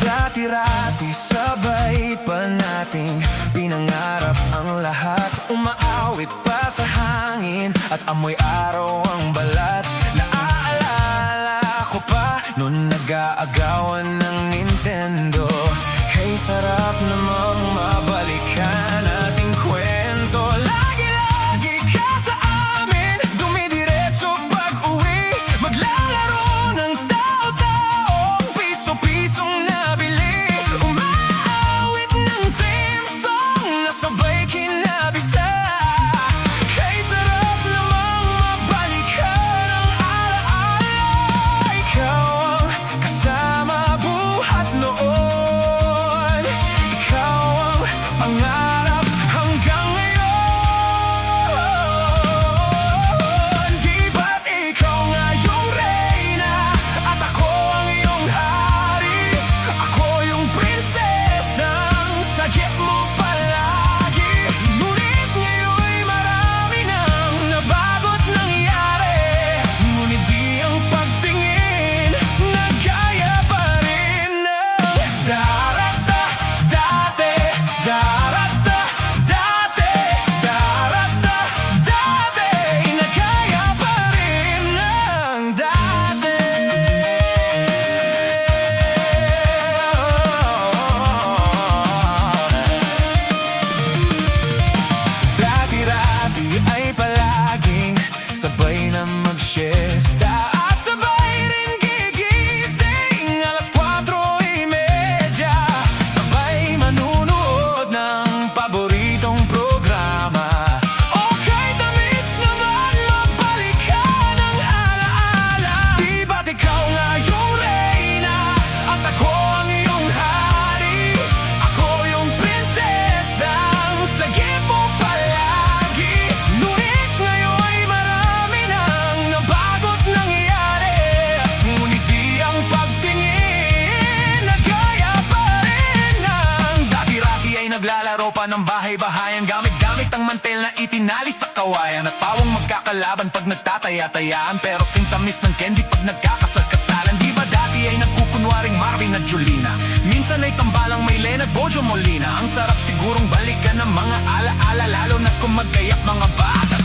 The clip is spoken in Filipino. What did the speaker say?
Dati-rati sabay pa nating pinangarap ang lahat. Umaawit pa sa hangin at amoy araw ang balat. Naaalala ko pa noon nag-aagawan ng Nintendo. Kay sarap namang mabalikan ating kwento. Lagi-lagi ka sa amin, dumidiretso pag-uwi. Maglalaro ng tao-taong piso-pisong nabili. Umaawit ng theme song na sabay kinabisa. Kay sarap namang mabalikan ang alaala. Ikaw ang kasama buhat noon. Ikaw ang pangarap hanggang ngayon. Di ba't ikaw nga yung reyna at ako ang iyong hari? Ako yung prinsesang sagip mo palagi. Ngunit ngayon'y marami nang nabago't nangyari. Ngunit di ang pagtingin na gaya pa rin ng darata dati. Darata dati. Darata dati. Nagaya pa rin ng dati. Dati-rati ay palaging sabay na mag-siesta at sabay rin gigising alas 4:30. Sabay manunood ng paboritong programa. Okay, tamis naman mabalikan ang alaala. Di ba't ikaw nga yung reyna at ako ang iyong hari? Ako yung prinsesang sagip mo palagi. Ngunit ngayon'y marami nang nabago't nangyari. Ngunit di ang pagtingin na gaya pa rin ng dati-rati ay naglalaro pa ng bahay-bahayan. Gamit-gamit ang mantel na itinali sa kawayan. At pawang magkakalaban pag nagtataya-tayaan. Pero sintamis ng candy pag nagkakasal-kasalan. Di ba dati ay nagkukunwaring Marvin at Jolina? Minsan ay tambalang Maylene at Bojo Molina. Ang sarap sigurong balikan ng mga alaala, lalo na't kung magkayak mga bata.